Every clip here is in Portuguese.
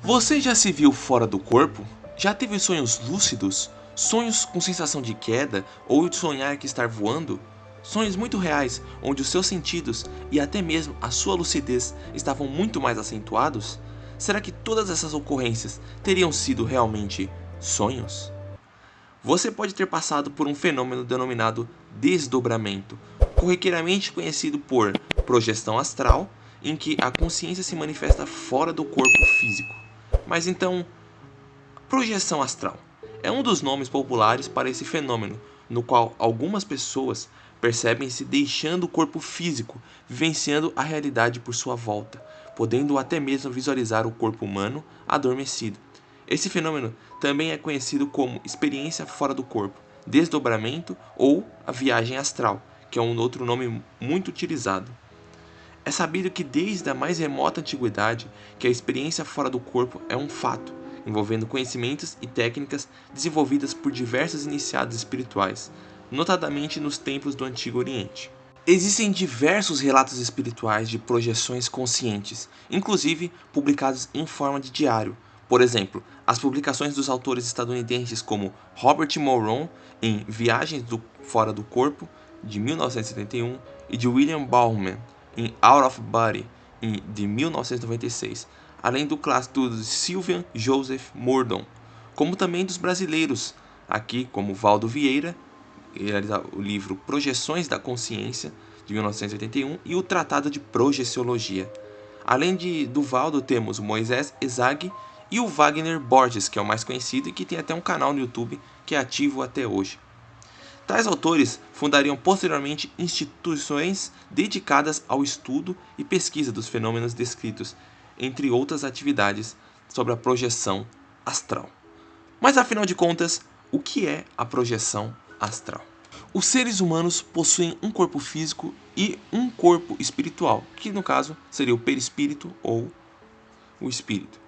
Você já se viu fora do corpo? Já teve sonhos lúcidos? Sonhos com sensação de queda ou de sonhar que estar voando? Sonhos muito reais, onde os seus sentidos e até mesmo a sua lucidez estavam muito mais acentuados? Será que todas essas ocorrências teriam sido realmente sonhos? Você pode ter passado por um fenômeno denominado desdobramento, corriqueiramente conhecido por projeção astral, em que a consciência se manifesta fora do corpo físico. Mas então, projeção astral é um dos nomes populares para esse fenômeno, no qual algumas pessoas percebem-se deixando o corpo físico, vivenciando a realidade por sua volta, podendo até mesmo visualizar o corpo humano adormecido. Esse fenômeno também é conhecido como experiência fora do corpo, desdobramento ou a viagem astral, que é um outro nome muito utilizado. É sabido que desde a mais remota antiguidade que a experiência fora do corpo é um fato, envolvendo conhecimentos e técnicas desenvolvidas por diversos iniciados espirituais, notadamente nos templos do Antigo Oriente. Existem diversos relatos espirituais de projeções conscientes, inclusive publicados em forma de diário. Por exemplo, as publicações dos autores estadunidenses como Robert Moron em Viagens Fora do Corpo, de 1971, e de William Bauman em Out of Body, de 1996, além do clássico de Sylvian Joseph Mordon, como também dos brasileiros, aqui como Valdo Vieira, o livro Projeções da Consciência, de 1981, e o Tratado de Projeciologia. Além do Valdo, temos o Moisés Ezag e o Wagner Borges, que é o mais conhecido e que tem até um canal no YouTube que é ativo até hoje. Tais autores fundariam posteriormente instituições dedicadas ao estudo e pesquisa dos fenômenos descritos, entre outras atividades sobre a projeção astral. Mas afinal de contas, o que é a projeção astral? Os seres humanos possuem um corpo físico e um corpo espiritual, que no caso seria o perispírito ou o espírito.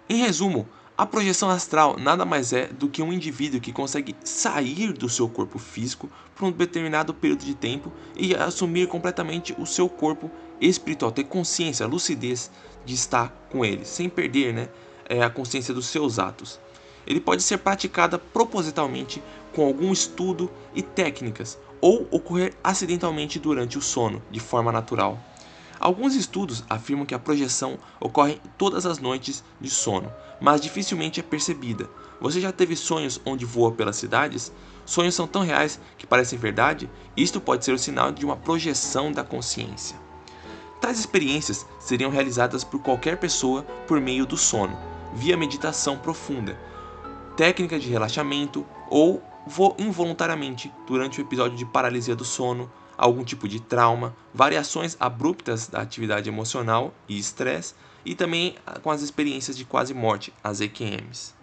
Em resumo, a projeção astral nada mais é do que um indivíduo que consegue sair do seu corpo físico por um determinado período de tempo e assumir completamente o seu corpo espiritual, ter consciência, lucidez de estar com ele, sem perder a consciência dos seus atos. Ele pode ser praticada propositalmente com algum estudo e técnicas, ou ocorrer acidentalmente durante o sono, de forma natural. Alguns estudos afirmam que a projeção ocorre todas as noites de sono, mas dificilmente é percebida. Você já teve sonhos onde voa pelas cidades? Sonhos são tão reais que parecem verdade? Isto pode ser o sinal de uma projeção da consciência. Tais experiências seriam realizadas por qualquer pessoa por meio do sono, via meditação profunda, técnica de relaxamento ou involuntariamente durante o episódio de paralisia do sono, algum tipo de trauma, variações abruptas da atividade emocional e estresse, e também com as experiências de quase morte, as EQMs.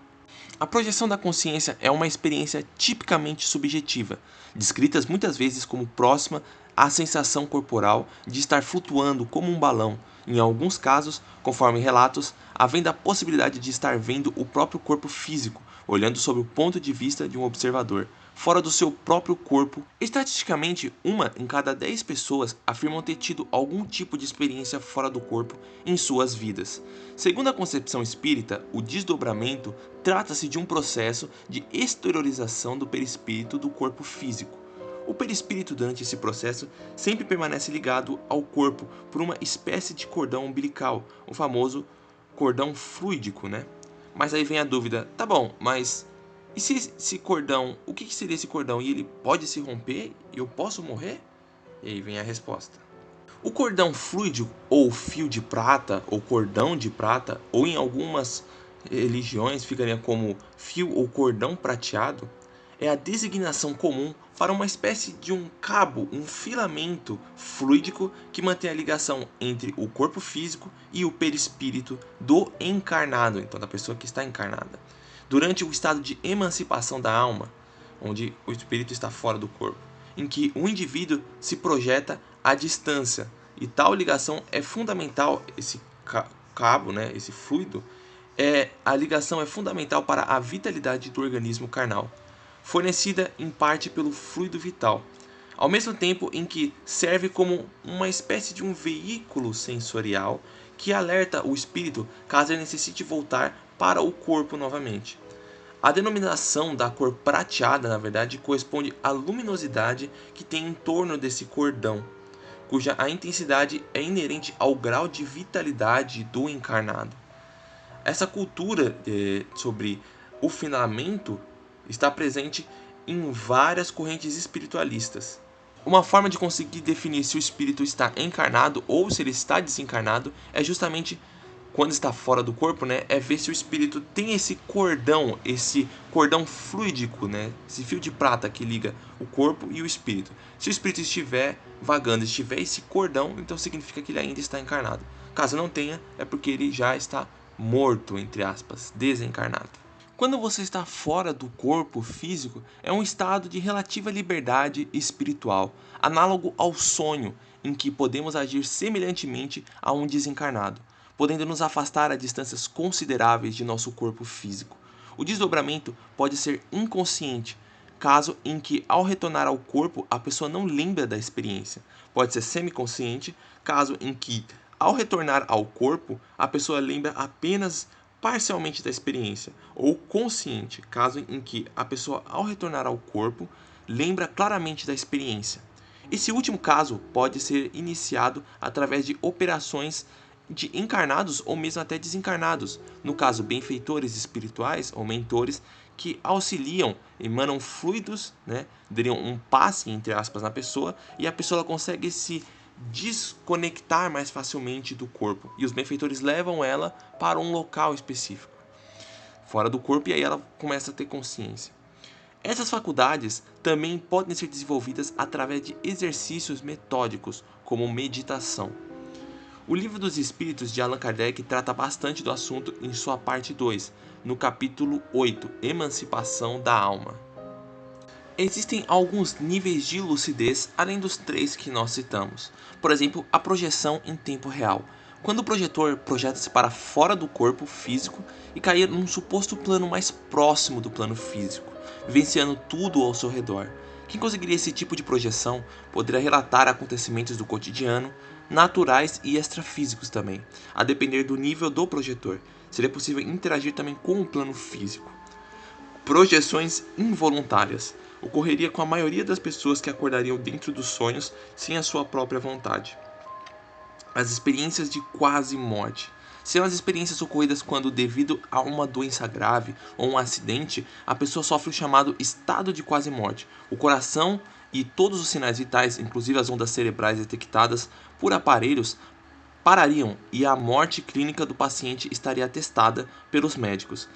A projeção da consciência é uma experiência tipicamente subjetiva, descrita muitas vezes como próxima à sensação corporal de estar flutuando como um balão. Em alguns casos, conforme relatos, havendo a possibilidade de estar vendo o próprio corpo físico, olhando sob o ponto de vista de um observador, fora do seu próprio corpo. Estatisticamente, 1 em cada 10 pessoas afirmam ter tido algum tipo de experiência fora do corpo em suas vidas. Segundo a concepção espírita, o desdobramento trata-se de um processo de exteriorização do perispírito do corpo físico. O perispírito durante esse processo sempre permanece ligado ao corpo por uma espécie de cordão umbilical, o famoso cordão fluídico, Mas aí vem a dúvida, tá bom, mas e se esse cordão, o que seria esse cordão? E ele pode se romper e eu posso morrer? E aí vem a resposta. O cordão fluídico, ou fio de prata, ou cordão de prata, ou em algumas religiões ficaria como fio ou cordão prateado, é a designação comum para uma espécie de um cabo, um filamento fluídico que mantém a ligação entre o corpo físico e o perispírito do encarnado, então da pessoa que está encarnada, durante o estado de emancipação da alma, onde o espírito está fora do corpo, em que o indivíduo se projeta à distância, e tal ligação é fundamental, esse cabo, esse fluido, a ligação é fundamental para a vitalidade do organismo carnal, fornecida em parte pelo fluido vital, ao mesmo tempo em que serve como uma espécie de um veículo sensorial que alerta o espírito caso ele necessite voltar para o corpo novamente. A denominação da cor prateada, na verdade, corresponde à luminosidade que tem em torno desse cordão, cuja a intensidade é inerente ao grau de vitalidade do encarnado. Essa cultura sobre o finamento está presente em várias correntes espiritualistas. Uma forma de conseguir definir se o espírito está encarnado ou se ele está desencarnado é justamente quando está fora do corpo, né? É ver se o espírito tem esse cordão fluídico, né? Esse fio de prata que liga o corpo e o espírito. Se o espírito estiver vagando, estiver esse cordão, então significa que ele ainda está encarnado. Caso não tenha, é porque ele já está morto, entre aspas, desencarnado. Quando você está fora do corpo físico, é um estado de relativa liberdade espiritual, análogo ao sonho, em que podemos agir semelhantemente a um desencarnado, podendo nos afastar a distâncias consideráveis de nosso corpo físico. O desdobramento pode ser inconsciente, caso em que, ao retornar ao corpo, a pessoa não lembra da experiência. Pode ser semiconsciente, caso em que, ao retornar ao corpo, a pessoa lembra apenas parcialmente da experiência, ou consciente, caso em que a pessoa, ao retornar ao corpo, lembra claramente da experiência. Esse último caso pode ser iniciado através de operações de encarnados ou mesmo até desencarnados, no caso benfeitores espirituais ou mentores que auxiliam, emanam fluidos, né, dariam um passe entre aspas na pessoa e a pessoa consegue se desconectar mais facilmente do corpo e os benfeitores levam ela para um local específico fora do corpo e aí ela começa a ter consciência. Essas faculdades também podem ser desenvolvidas através de exercícios metódicos, como meditação. O Livro dos Espíritos de Allan Kardec trata bastante do assunto em sua parte 2, no capítulo 8, Emancipação da Alma. Existem alguns níveis de lucidez além dos 3 que nós citamos. Por exemplo, a projeção em tempo real. Quando o projetor projeta-se para fora do corpo físico e cair num suposto plano mais próximo do plano físico, vivenciando tudo ao seu redor. Quem conseguiria esse tipo de projeção poderia relatar acontecimentos do cotidiano, naturais e extrafísicos também, a depender do nível do projetor. Seria possível interagir também com o plano físico. Projeções involuntárias. Ocorreria com a maioria das pessoas que acordariam dentro dos sonhos sem a sua própria vontade. As experiências de quase morte. São as experiências ocorridas quando, devido a uma doença grave ou um acidente, a pessoa sofre o chamado estado de quase morte. O coração e todos os sinais vitais, inclusive as ondas cerebrais detectadas por aparelhos, parariam e a morte clínica do paciente estaria atestada pelos médicos.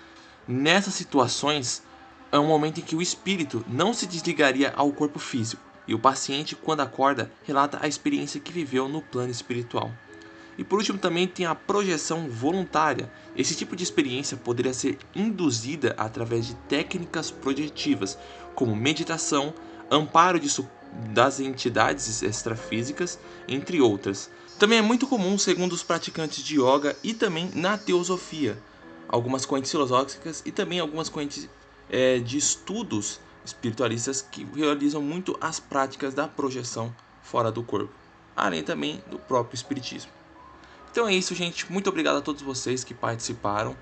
Nessas situações, é um momento em que o espírito não se desligaria ao corpo físico, e o paciente, quando acorda, relata a experiência que viveu no plano espiritual. E por último também tem a projeção voluntária. Esse tipo de experiência poderia ser induzida através de técnicas projetivas, como meditação, amparo das entidades extrafísicas, entre outras. Também é muito comum, segundo os praticantes de yoga e também na teosofia, algumas correntes filosóficas e também algumas correntes de estudos espiritualistas que realizam muito as práticas da projeção fora do corpo, além também do próprio espiritismo. Então é isso, gente. Muito obrigado a todos vocês que participaram.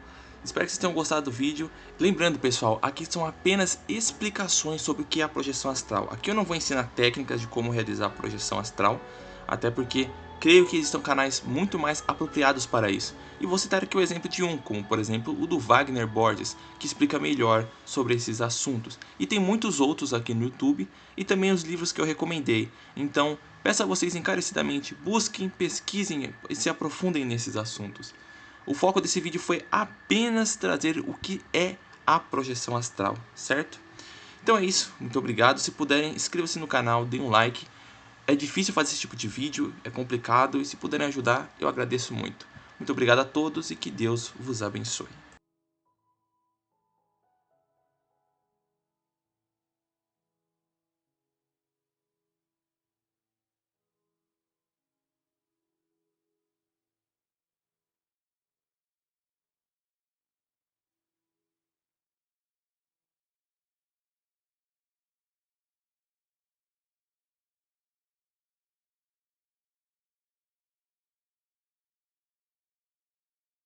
Espero que vocês tenham gostado do vídeo. Lembrando, pessoal, aqui são apenas explicações sobre o que é a projeção astral. Aqui eu não vou ensinar técnicas de como realizar a projeção astral, até porque creio que existam canais muito mais apropriados para isso. E vou citar aqui o exemplo de um, como por exemplo o do Wagner Borges, que explica melhor sobre esses assuntos. E tem muitos outros aqui no YouTube e também os livros que eu recomendei. Então, peço a vocês encarecidamente, busquem, pesquisem e se aprofundem nesses assuntos. O foco desse vídeo foi apenas trazer o que é a projeção astral, certo? Então é isso, muito obrigado. Se puderem, inscrevam-se no canal, deem um like. É difícil fazer esse tipo de vídeo, é complicado e se puderem ajudar, eu agradeço muito. Muito obrigado a todos e que Deus vos abençoe.